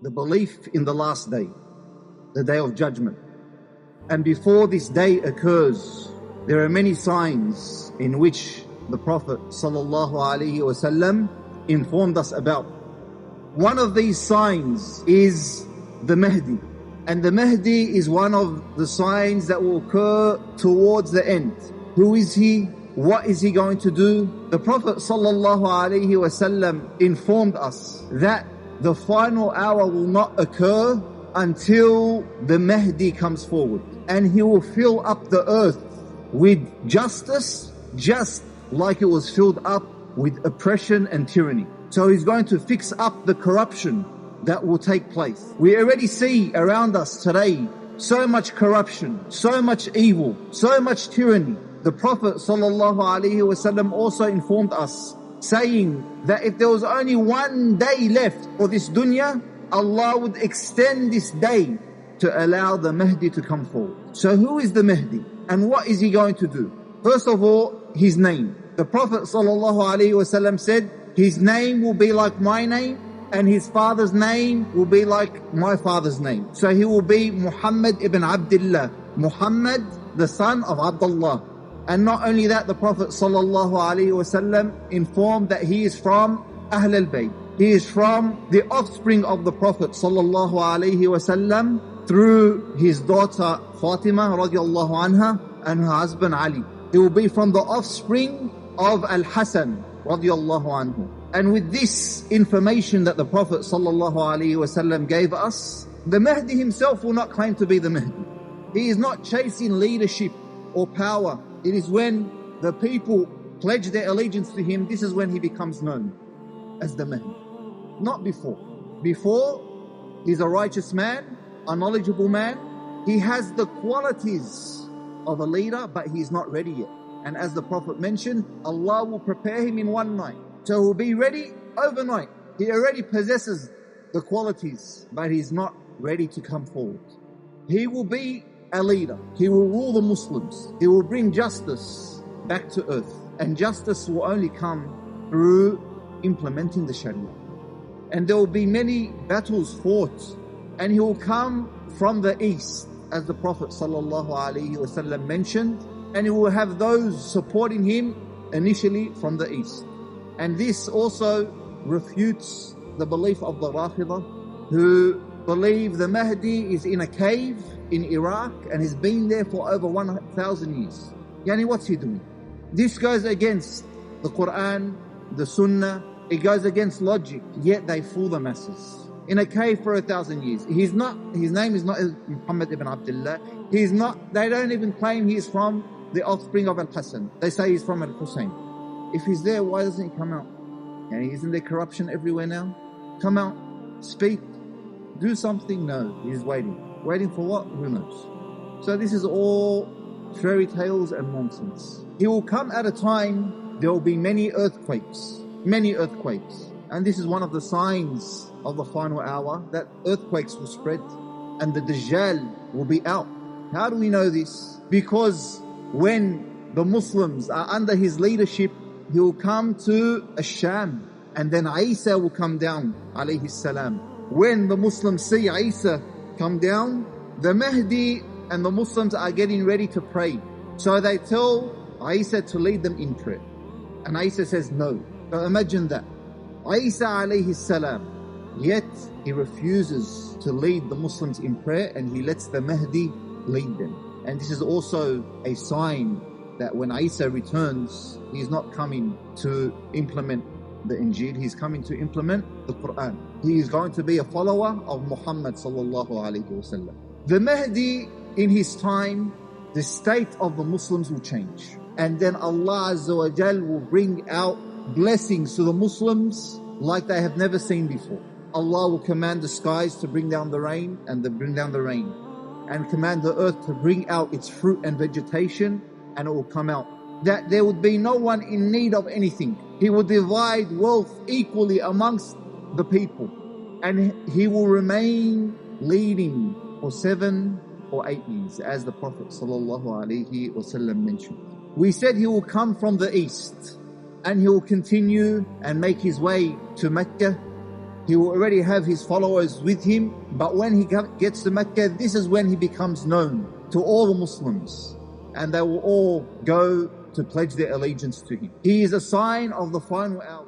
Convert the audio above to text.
the belief in the last day, the day of judgment. And before this day occurs, there are many signs in which the Prophet ﷺ informed us about. One of these signs is the Mahdi. And the Mahdi is one of the signs that will occur towards the end. Who is he? What is he going to do? The Prophet ﷺ informed us that the final hour will not occur until the Mahdi comes forward. And he will fill up the earth with justice, just like it was filled up with oppression and tyranny. So he's going to fix up the corruption that will take place. We already see around us today so much corruption, so much evil, so much tyranny. The Prophet ﷺ also informed us, saying that if there was only one day left for this dunya, Allah would extend this day to allow the Mahdi to come forward. So who is the Mahdi and what is he going to do? First of all, his name. The Prophet ﷺ said, his name will be like my name, and his father's name will be like my father's name. So he will be Muhammad ibn Abdullah, Muhammad the son of Abdullah. And not only that, the Prophet ﷺ informed that he is from Ahl al-Bayt. He is from the offspring of the Prophet ﷺ through his daughter Fatima radiallahu anha and her husband Ali. He will be from the offspring of Al-Hasan radiallahu anhu. And with this information that the Prophet ﷺ gave us, the Mahdi himself will not claim to be the Mahdi. He is not chasing leadership or power. It is when the people pledge their allegiance to him, this is when he becomes known as the Mahdi. Not before. Before, he's a righteous man, a knowledgeable man. He has the qualities of a leader, but he's not ready yet. And as the Prophet mentioned, Allah will prepare him in one night. So he'll be ready overnight. He already possesses the qualities, but he's not ready to come forward. He will be a leader. He will rule the Muslims. He will bring justice back to earth. And justice will only come through implementing the Sharia. And there will be many battles fought. And he will come from the east, as the Prophet ﷺ mentioned. And he will have those supporting him initially from the east. And this also refutes the belief of the Rafidah, who believe the Mahdi is in a cave in Iraq and has been there for over 1,000 years. Yani, what's he doing? This goes against the Quran, the Sunnah. It goes against logic, yet they fool the masses. In a cave for 1,000 years. His name is not Muhammad ibn Abdullah. They don't even claim he is from the offspring of Al-Hasan. They say he's from Al-Hussein. If he's there, why doesn't he come out? And isn't there corruption everywhere now? Come out, speak, do something. No, he's waiting. Waiting for what? Who knows? So this is all fairy tales and nonsense. He will come at a time, there will be many earthquakes. Many earthquakes. And this is one of the signs of the final hour, that earthquakes will spread and the Dajjal will be out. How do we know this? Because when the Muslims are under his leadership, he will come to Ash-Sham, and then Isa will come down, alayhi salam. When the Muslims see Isa come down, the Mahdi and the Muslims are getting ready to pray. So they tell Isa to lead them in prayer. And Isa says no. So imagine that. Isa alayhi salam, yet he refuses to lead the Muslims in prayer, and he lets the Mahdi lead them. And this is also a sign that when Isa returns, he's not coming to implement the Injil, he's coming to implement the Quran. He is going to be a follower of Muhammad sallallahu alayhi wasallam. The Mahdi, in his time, the state of the Muslims will change. And then Allah Azza wa Jal will bring out blessings to the Muslims like they have never seen before. Allah will command the skies to bring down the rain, and and command the earth to bring out its fruit and vegetation, and it will come out. That there would be no one in need of anything. He will divide wealth equally amongst the people, and he will remain leading for 7 or 8 years, as the Prophet ﷺ mentioned. We said he will come from the east, and he will continue and make his way to Mecca, He will already have his followers with him, but when he gets to Mecca, this is when he becomes known to all the Muslims, and they will all go to pledge their allegiance to him. He is a sign of the final hour.